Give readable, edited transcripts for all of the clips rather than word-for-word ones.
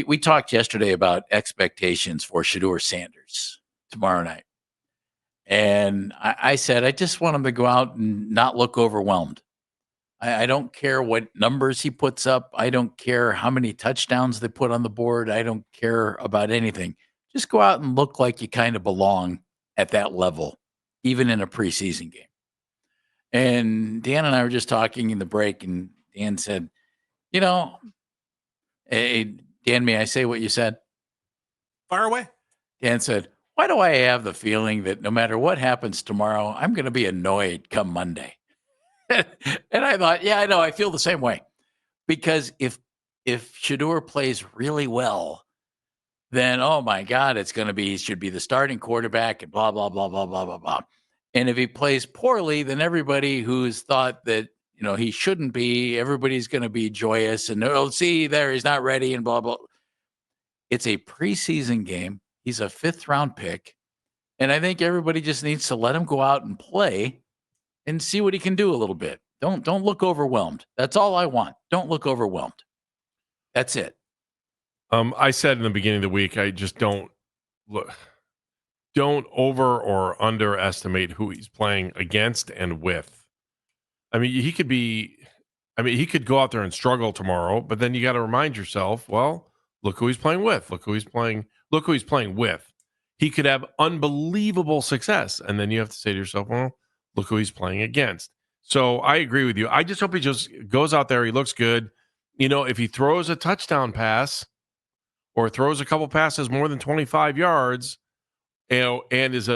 We talked yesterday about expectations for Shedeur Sanders tomorrow night. And I said, I just want him to go out and not look overwhelmed. I don't care what numbers he puts up. I don't care how many touchdowns they put on the board. I don't care about anything. Just go out and look like you kind of belong at that level, even in a preseason game. And Dan and I were just talking in the break, and Dan said, you know, hey, Dan, may I say what you said? Fire away. Dan said, why do I have the feeling that no matter what happens tomorrow, I'm going to be annoyed come Monday? And I thought, yeah, I know. I feel the same way. Because if Shedeur plays really well, then, oh, my God, he should be the starting quarterback and blah, blah, blah, blah, blah, blah, blah. And if he plays poorly, then everybody who's thought that, he shouldn't be, everybody's going to be joyous and, oh, see, there, he's not ready and blah, blah. It's a preseason game. He's a 5th-round pick. And I think everybody just needs to let him go out and play and see what he can do a little bit. Don't look overwhelmed. That's all I want. Don't look overwhelmed. That's it. I said in the beginning of the week, I just don't over or underestimate who he's playing against and with. I mean, he could go out there and struggle tomorrow, but then you got to remind yourself, well, look who he's playing with. Look who he's playing with. He could have unbelievable success. And then you have to say to yourself, well, look who he's playing against. So I agree with you. I just hope he just goes out there. He looks good. If he throws a touchdown pass or throws a couple passes more than 25 yards, and is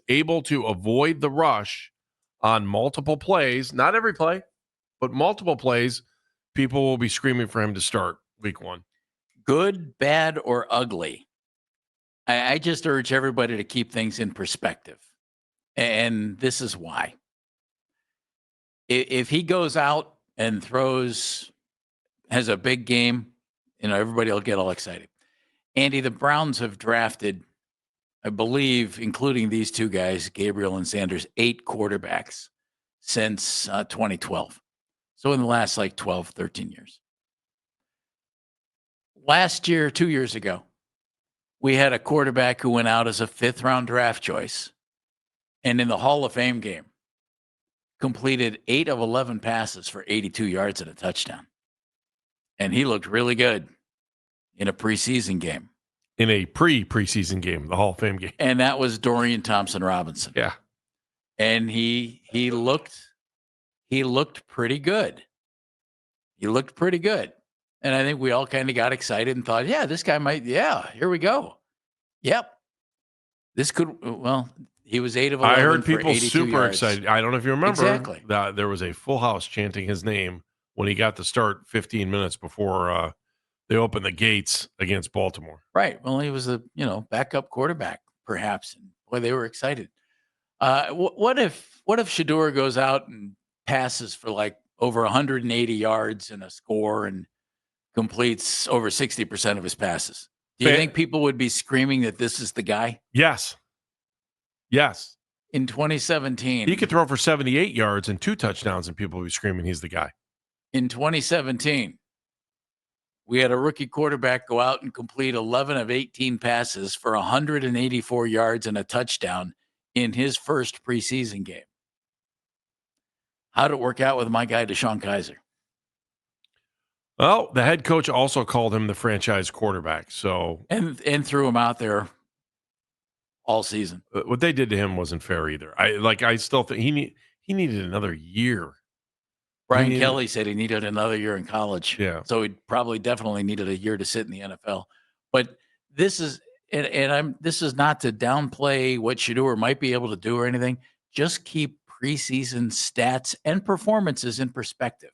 able to avoid the rush on multiple plays, not every play, but multiple plays, people will be screaming for him to start week 1. Good, bad, or ugly. I just urge everybody to keep things in perspective. And this is why. If he goes out and has a big game, everybody will get all excited. Andy, the Browns have drafted, I believe, including these two guys, Gabriel and Sanders, 8 quarterbacks since 2012. So in the last 12, 13 years. Last year, 2 years ago, we had a quarterback who went out as a 5th-round draft choice and in the Hall of Fame game completed 8 of 11 passes for 82 yards and a touchdown. And he looked really good in a preseason game. In a preseason game, the Hall of Fame game. And that was Dorian Thompson-Robinson. Yeah. And he looked pretty good. He looked pretty good. And I think we all kind of got excited and thought, yeah, this guy might, here we go. Yep. This could, he was 8 of 11. I heard people super yards. excited. I don't know if you remember exactly. that there was a full house chanting his name when he got to start 15 minutes before they opened the gates against Baltimore. Right. Well, he was a, backup quarterback, perhaps. And boy, they were excited. What if Shedeur goes out and passes for over 180 yards and a score and completes over 60% of his passes? Do you think people would be screaming that this is the guy? Yes. In 2017. He could throw for 78 yards and 2 touchdowns and people would be screaming he's the guy. In 2017, we had a rookie quarterback go out and complete 11 of 18 passes for 184 yards and a touchdown in his first preseason game. How'd it work out with my guy, Deshaun Kaiser? Well, the head coach also called him the franchise quarterback. So and threw him out there all season. What they did to him wasn't fair either. I still think he needed another year. Brian Kelly said he needed another year in college. Yeah. So he probably definitely needed a year to sit in the NFL. But this is this is not to downplay what Shedeur might be able to do or anything. Just keep preseason stats and performances in perspective.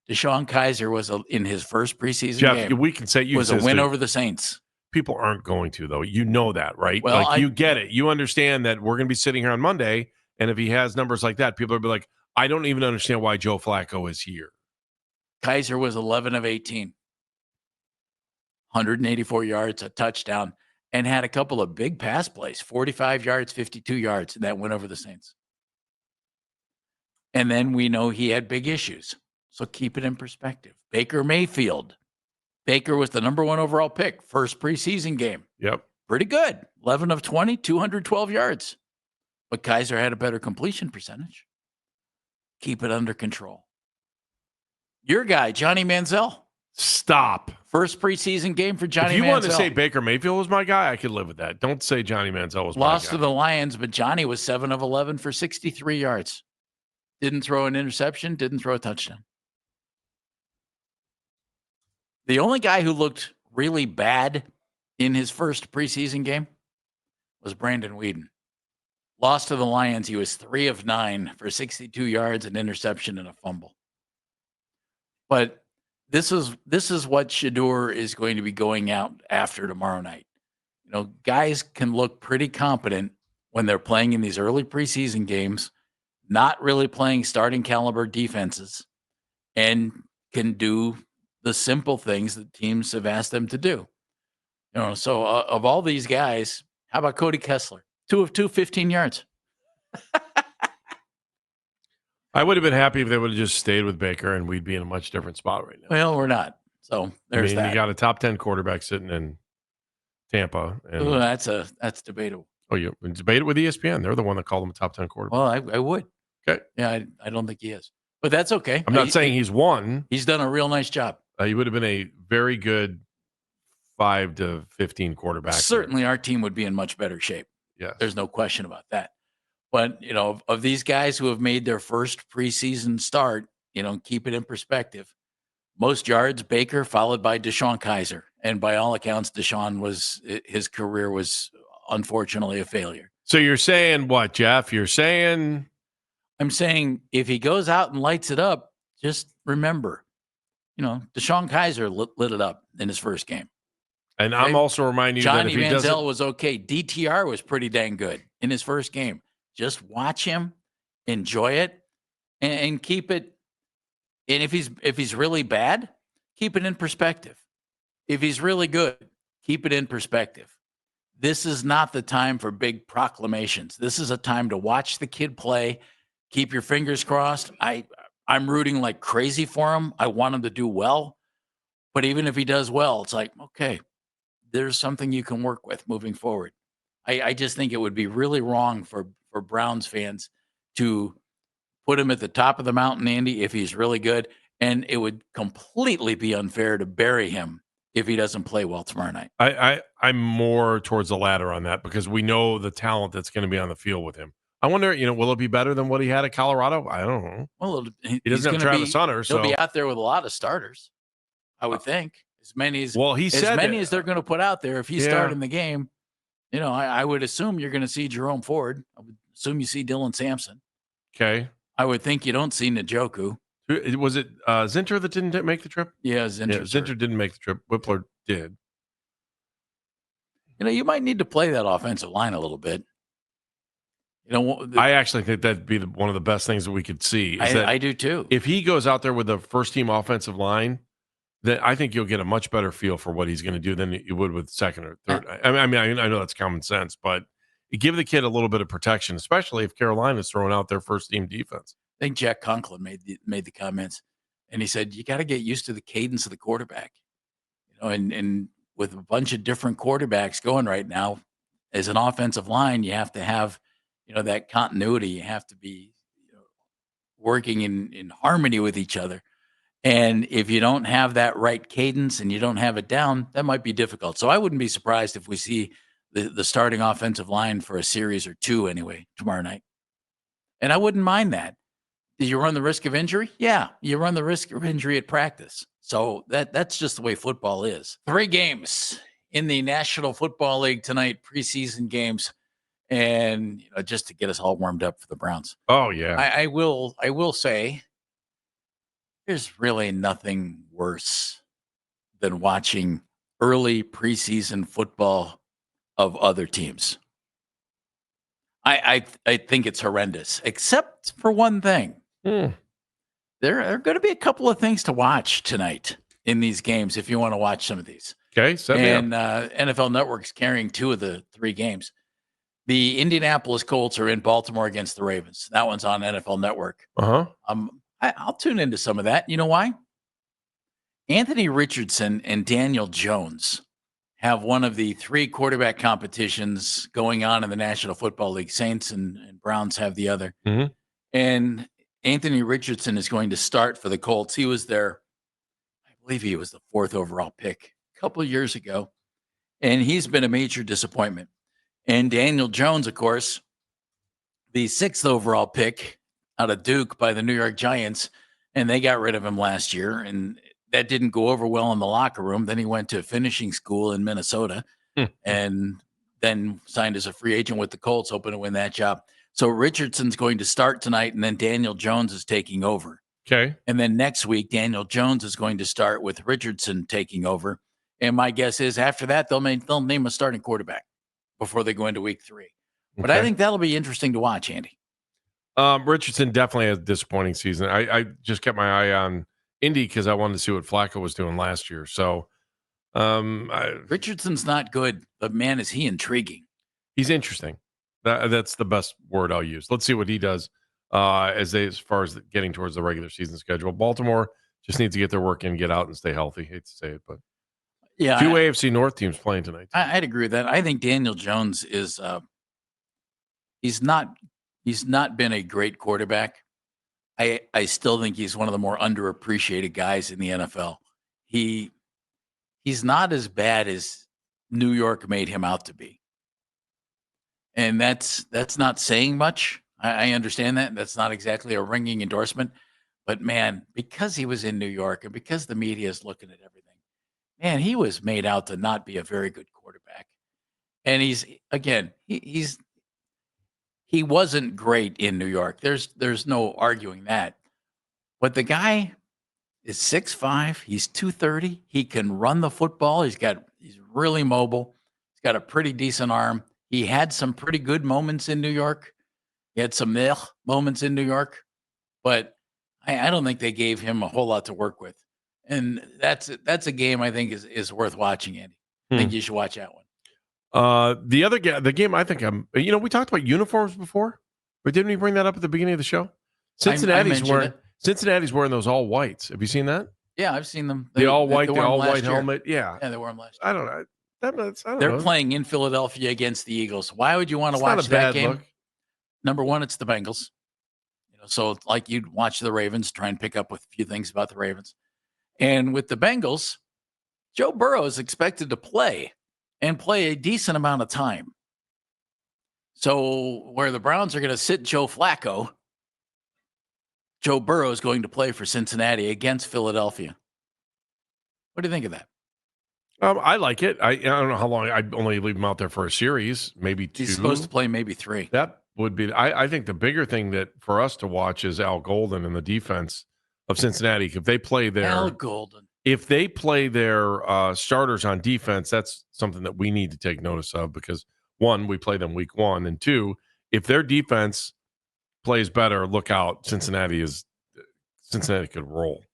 Deshaun Kaiser was in his first preseason game. We can say was a win over the Saints. People aren't going to, though. You know that, right? Well, you get it. You understand that we're going to be sitting here on Monday, and if he has numbers like that, people will be like, I don't even understand why Joe Flacco is here. Kaiser was 11 of 18. 184 yards, a touchdown, and had a couple of big pass plays, 45 yards, 52 yards, and that went over the Saints. And then we know he had big issues. So keep it in perspective. Baker Mayfield Baker was the number 1 overall pick, first preseason game. Yep. Pretty good. 11 of 20, 212 yards. But Kaiser had a better completion percentage. Keep it under control. Your guy, Johnny Manziel. Stop. First preseason game for Johnny Manziel. If you want to say Baker Mayfield was my guy, I could live with that. Don't say Johnny Manziel was my guy. Lost to the Lions, but Johnny was 7 of 11 for 63 yards. Didn't throw an interception, didn't throw a touchdown. The only guy who looked really bad in his first preseason game was Brandon Whedon. Lost to the Lions. He was 3 of 9 for 62 yards, an interception, and a fumble. But this is what Shedeur is going to be going out after tomorrow night. You know, guys can look pretty competent when they're playing in these early preseason games, not really playing starting caliber defenses, and can do the simple things that teams have asked them to do. You know, so of all these guys, how about Cody Kessler? 2 of 2, 15 yards. I would have been happy if they would have just stayed with Baker and we'd be in a much different spot right now. Well, we're not. So there's that. You got a top 10 quarterback sitting in Tampa. And Ooh, that's debatable. Oh, you debate it with ESPN. They're the one that called him a top 10 quarterback. Well, I would. Okay. Yeah, I don't think he is. But that's okay. I'm not saying he's won. He's done a real nice job. He would have been a very good 5 to 15 quarterback. Certainly our team would be in much better shape. Yes. There's no question about that. But, you know, of these guys who have made their first preseason start, you know, keep it in perspective. Most yards, Baker, followed by Deshaun Kaiser. And by all accounts, his career was unfortunately a failure. So you're saying what, Jeff? You're saying? I'm saying if he goes out and lights it up, just remember, you know, Deshaun Kaiser lit it up in his first game. And okay? I'm also reminding you Johnny that if he Manziel was okay. DTR was pretty dang good in his first game. Just watch him, enjoy it, and keep it. And if he's really bad, keep it in perspective. If he's really good, keep it in perspective. This is not the time for big proclamations. This is a time to watch the kid play. Keep your fingers crossed. I'm rooting like crazy for him. I want him to do well. But even if he does well, it's like, okay, there's something you can work with moving forward. I just think it would be really wrong for Browns fans to put him at the top of the mountain, Andy, if he's really good. And it would completely be unfair to bury him if he doesn't play well tomorrow night. I'm more towards the latter on that because we know the talent that's going to be on the field with him. I wonder, will it be better than what he had at Colorado? I don't know. Well, he doesn't have Travis Hunter, so he'll be out there with a lot of starters, I would think. As many as they're going to put out there. If he's starting the game, I would assume you're going to see Jerome Ford. I would assume you see Dylan Sampson. Okay. I would think you don't see Njoku. Was it Zinter that didn't make the trip? Yeah, Zinter didn't make the trip. Whippler did. You might need to play that offensive line a little bit. I actually think that'd be one of the best things that we could see. I do too. If he goes out there with the first team offensive line, then I think you'll get a much better feel for what he's going to do than you would with second or third. I know that's common sense, but you give the kid a little bit of protection, especially if Carolina's throwing out their first team defense. I think Jack Conklin made the comments, and he said you got to get used to the cadence of the quarterback. And with a bunch of different quarterbacks going right now, as an offensive line, you have to have that continuity. You have to be working in harmony with each other. And if you don't have that right cadence and you don't have it down, that might be difficult. So I wouldn't be surprised if we see the starting offensive line for a series or two anyway tomorrow night. And I wouldn't mind that. Do you run the risk of injury? Yeah, you run the risk of injury at practice. So that's just the way football is. 3 games in the National Football League tonight, preseason games. And just to get us all warmed up for the Browns. Oh yeah, I will say, there's really nothing worse than watching early preseason football of other teams. I think it's horrendous, except for one thing. There are going to be a couple of things to watch tonight in these games if you want to watch some of these. Okay, NFL Network's carrying 2 of the 3 games. The Indianapolis Colts are in Baltimore against the Ravens. That one's on NFL Network. Uh-huh. I'll tune into some of that. You know why? Anthony Richardson and Daniel Jones have one of the 3 quarterback competitions going on in the National Football League. Saints and Browns have the other. Mhm. And Anthony Richardson is going to start for the Colts. He was their, I believe he was the 4th overall pick a couple of years ago. And he's been a major disappointment. And Daniel Jones, of course, the 6th overall pick out of Duke by the New York Giants. And they got rid of him last year. And that didn't go over well in the locker room. Then he went to finishing school in Minnesota and then signed as a free agent with the Colts, hoping to win that job. So Richardson's going to start tonight, and then Daniel Jones is taking over. Okay. And then next week, Daniel Jones is going to start with Richardson taking over. And my guess is after that, they'll name a starting quarterback before they go into week 3. But I think that'll be interesting to watch, Andy. Richardson definitely has a disappointing season. I just kept my eye on Indy because I wanted to see what Flacco was doing last year. So Richardson's not good, but man, is he intriguing. He's interesting. That's the best word I'll use. Let's see what he does as far as getting towards the regular season schedule. Baltimore just needs to get their work in, get out, and stay healthy. Hate to say it, but yeah, 2 AFC North teams playing tonight. I'd agree with that. I think Daniel Jones is he's not been a great quarterback. I still think he's one of the more underappreciated guys in the NFL. He's not as bad as New York made him out to be. And that's not saying much. I understand that. That's not exactly a ringing endorsement. But, man, because he was in New York and because the media is looking at everything, man, he was made out to not be a very good quarterback. And he wasn't great in New York. There's no arguing that. But the guy is 6'5". He's 230. He can run the football. He's really mobile. He's got a pretty decent arm. He had some pretty good moments in New York. He had some moments in New York, but I don't think they gave him a whole lot to work with. And that's a game I think is worth watching, Andy. I think you should watch that one. The game I think we talked about uniforms before, but didn't we bring that up at the beginning of the show? Cincinnati's wearing those all whites. Have you seen that? Yeah, I've seen them. The all white helmet. Yeah, they wore them last I year. don't know. They're playing in Philadelphia against the Eagles. Why would you want to watch that game? Look. Number one, it's the Bengals. So like you'd watch the Ravens, try and pick up with a few things about the Ravens. And with the Bengals, Joe Burrow is expected to play a decent amount of time. So where the Browns are going to sit Joe Flacco, Joe Burrow is going to play for Cincinnati against Philadelphia. What do you think of that? I like it. I don't know how long. I'd only leave him out there for a series, maybe 2. He's supposed to play maybe 3. That would be. I think the bigger thing that for us to watch is Al Golden and the defense of Cincinnati. If they play their starters on defense, that's something that we need to take notice of because 1, we play them week 1, and 2, if their defense plays better, look out. Cincinnati could roll.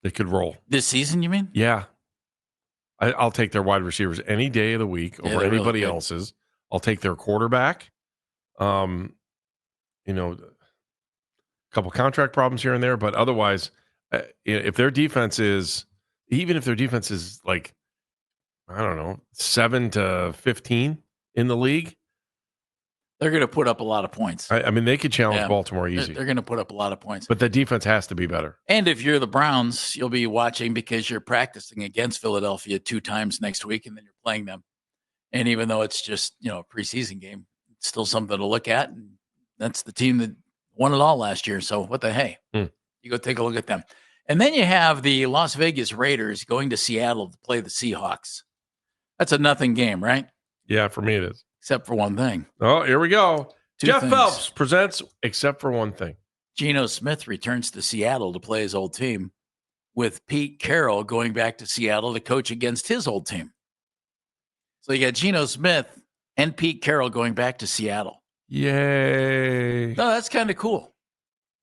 They could roll this season. You mean? Yeah. I'll take their wide receivers any day of the week over anybody else's. I'll take their quarterback. A couple contract problems here and there, but otherwise, if their defense is like, I don't know, 7 to 15 in the league, they're going to put up a lot of points. I mean, they could challenge Baltimore easy. They're going to put up a lot of points. But the defense has to be better. And if you're the Browns, you'll be watching because you're practicing against Philadelphia 2 times next week, and then you're playing them. And even though it's just, a preseason game, it's still something to look at. And that's the team that won it all last year. So what the hey? You go take a look at them. And then you have the Las Vegas Raiders going to Seattle to play the Seahawks. That's a nothing game, right? Yeah, for me it is. Except for one thing. Oh, here we go. Jeff things. Phelps presents Except for One Thing. Geno Smith returns to Seattle to play his old team, with Pete Carroll going back to Seattle to coach against his old team. So you got Geno Smith and Pete Carroll going back to Seattle. Yay. No, that's kind of cool.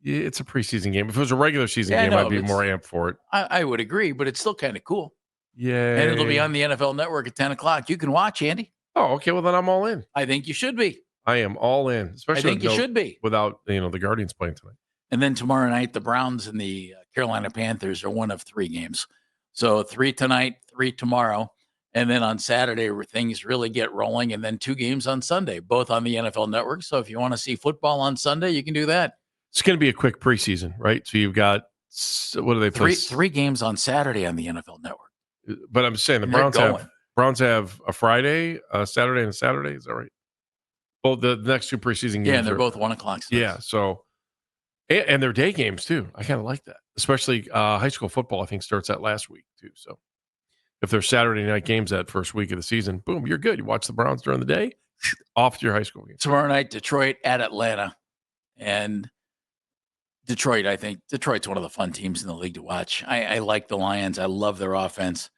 Yeah, it's a preseason game. If it was a regular season game, I'd be more amped for it. I would agree, but it's still kind of cool. Yay. And it'll be on the NFL Network at 10 o'clock. You can watch, Andy. Oh, okay. Well, then I'm all in. I think you should be. I am all in. Especially I think you should be. Without, the Guardians playing tonight. And then tomorrow night, the Browns and the Carolina Panthers are one of 3 games. So 3 tonight, 3 tomorrow. And then on Saturday, where things really get rolling, and then 2 games on Sunday, both on the NFL Network. So if you want to see football on Sunday, you can do that. It's going to be a quick preseason, right? So you've got, what do they play? 3 games on Saturday on the NFL Network. But I'm saying the And they're Browns have a Friday, a Saturday, and a Saturday. Is that right? Well, the next 2 preseason games. Yeah, and they're both 1 o'clock. Yeah, so and they're day games too. I kind of like that, especially high school football. I think starts that last week too. So if there's Saturday night games that first week of the season, boom, you're good. You watch the Browns during the day, off to your high school game. Tomorrow night, Detroit at Atlanta, and Detroit. I think Detroit's one of the fun teams in the league to watch. I like the Lions. I love their offense.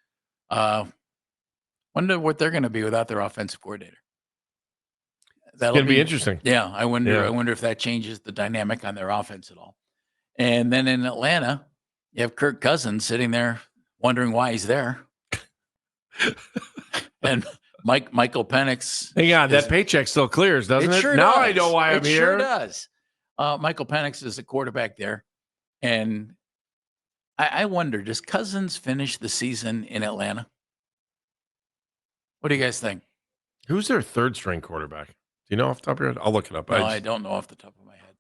Wonder what they're going to be without their offensive coordinator. That'll be interesting. Yeah, I wonder. Yeah. I wonder if that changes the dynamic on their offense at all. And then in Atlanta, you have Kirk Cousins sitting there wondering why he's there, and Michael Penix. Hang on, that paycheck still clears, doesn't it? Sure now does. I know why I'm here. It sure does. Michael Penix is the quarterback there, and I wonder, does Cousins finish the season in Atlanta? What do you guys think? Who's their 3rd string quarterback? Do you know off the top of your head? I'll look it up. No, I don't know off the top of my head.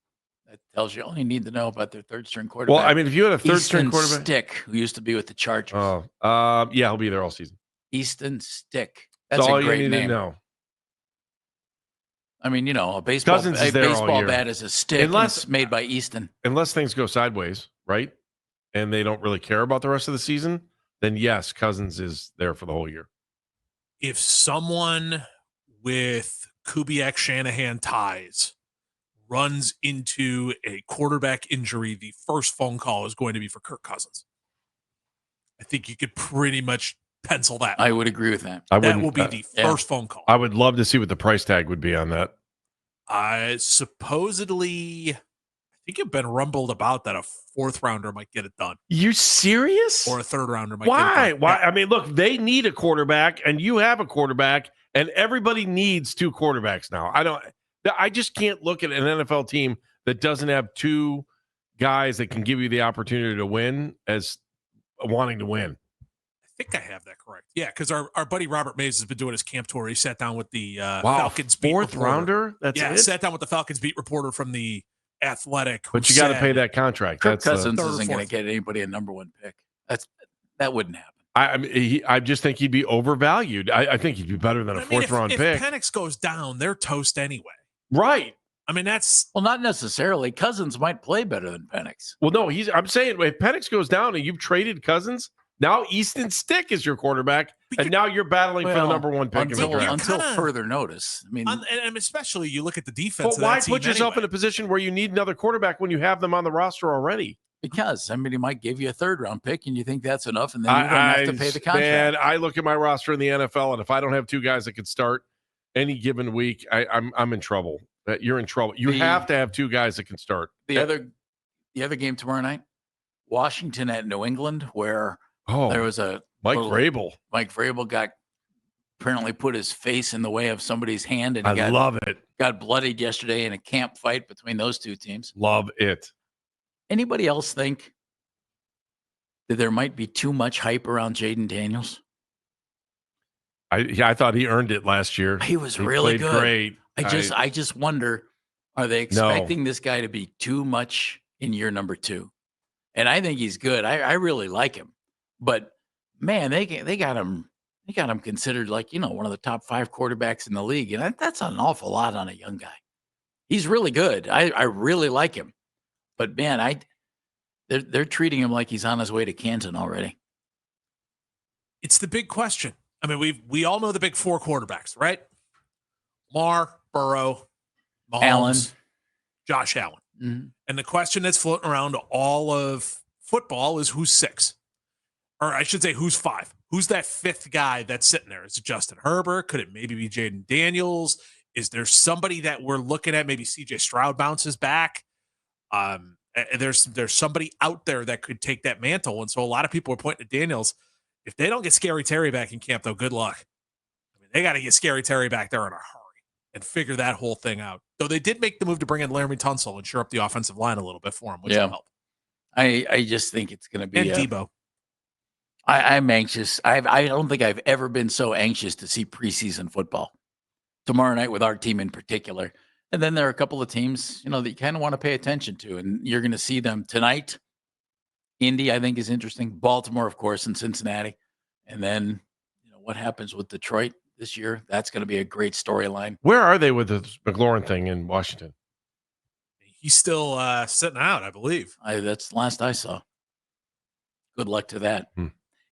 That tells you all you need to know about their 3rd string quarterback. Well, I mean, if you had a 3rd string quarterback, Stick, who used to be with the Chargers. Yeah, he'll be there all season. Easton Stick. That's a great name. To know. I mean, a baseball bat is a stick unless made by Easton. Unless things go sideways, right? And they don't really care about the rest of the season, then yes, Cousins is there for the whole year. If someone with Kubiak Shanahan ties runs into a quarterback injury, the first phone call is going to be for Kirk Cousins. I think you could pretty much pencil that. I would agree with that. That will be the first phone call. I would love to see what the price tag would be on that. Supposedly, I think you've been rumbled about that a 4th rounder might get it done. You serious? Or a 3rd rounder might Why? get it done. Why? I mean, look, they need a quarterback, and you have a quarterback, and everybody needs 2 quarterbacks now. I just can't look at an NFL team that doesn't have 2 guys that can give you the opportunity to win as wanting to win. I think I have that correct. Yeah, because our buddy Robert Mays has been doing his camp tour. He sat down with the Falcons beat 4th rounder? Sat down with the Falcons beat reporter from the Athletic. But you got to pay that contract. Kirk Cousins isn't going to get anybody a number 1 pick. That wouldn't happen. I just think he'd be overvalued. I think he'd be better than a 4th round pick. If Penix goes down, they're toast anyway. Right. I mean, that's... Well, not necessarily. Cousins might play better than Penix. Well, no, I'm saying if Penix goes down and you've traded Cousins, now Easton Stick is your quarterback, and now you're battling for the number 1 pick in the draft. Until further notice. I mean, and especially you look at the defense. But why put yourself in a position where you need another quarterback when you have them on the roster already? Because somebody might give you a 3rd round pick, and you think that's enough, and then you don't have to pay the contract. Man, I look at my roster in the NFL, and if I don't have 2 guys that can start any given week, I'm in trouble. You're in trouble. You have to have 2 guys that can start. The other game tomorrow night, Washington at New England, where there was a Mike Vrabel. Mike Vrabel apparently put his face in the way of somebody's hand, and I love it. Got bloodied yesterday in a camp fight between those 2 teams. Love it. Anybody else think that there might be too much hype around Jaden Daniels? I thought he earned it last year. He was really good. Great. I just wonder, are they expecting this guy to be too much in year number 2? And I think he's good. I really like him. But man, they got him considered like, one of the top 5 quarterbacks in the league. And that's an awful lot on a young guy. He's really good. I really like him. But man, they're treating him like he's on his way to Canton already. It's the big question. I mean, we all know the big 4 quarterbacks, right? Lamar, Burrow, Mahomes, Allen, Josh Allen. Mm-hmm. And the question that's floating around all of football is who's 6? Or I should say, who's 5? Who's that 5th guy that's sitting there? Is it Justin Herbert? Could it maybe be Jaden Daniels? Is there somebody that we're looking at? Maybe CJ Stroud bounces back. There's somebody out there that could take that mantle. And so a lot of people are pointing to Daniels. If they don't get Scary Terry back in camp, though, good luck. I mean, they got to get Scary Terry back there in a hurry and figure that whole thing out. Though they did make the move to bring in Laramie Tunsil and shore up the offensive line a little bit for him, which will help. I just think it's going to be. And Debo. I'm anxious. I don't think I've ever been so anxious to see preseason football tomorrow night with our team in particular. And then there are a couple of teams, that you kind of want to pay attention to, and you're going to see them tonight. Indy, I think, is interesting. Baltimore, of course, and Cincinnati. And then, what happens with Detroit this year? That's going to be a great storyline. Where are they with the McLaurin thing in Washington? He's still sitting out, I believe. That's the last I saw. Good luck to that.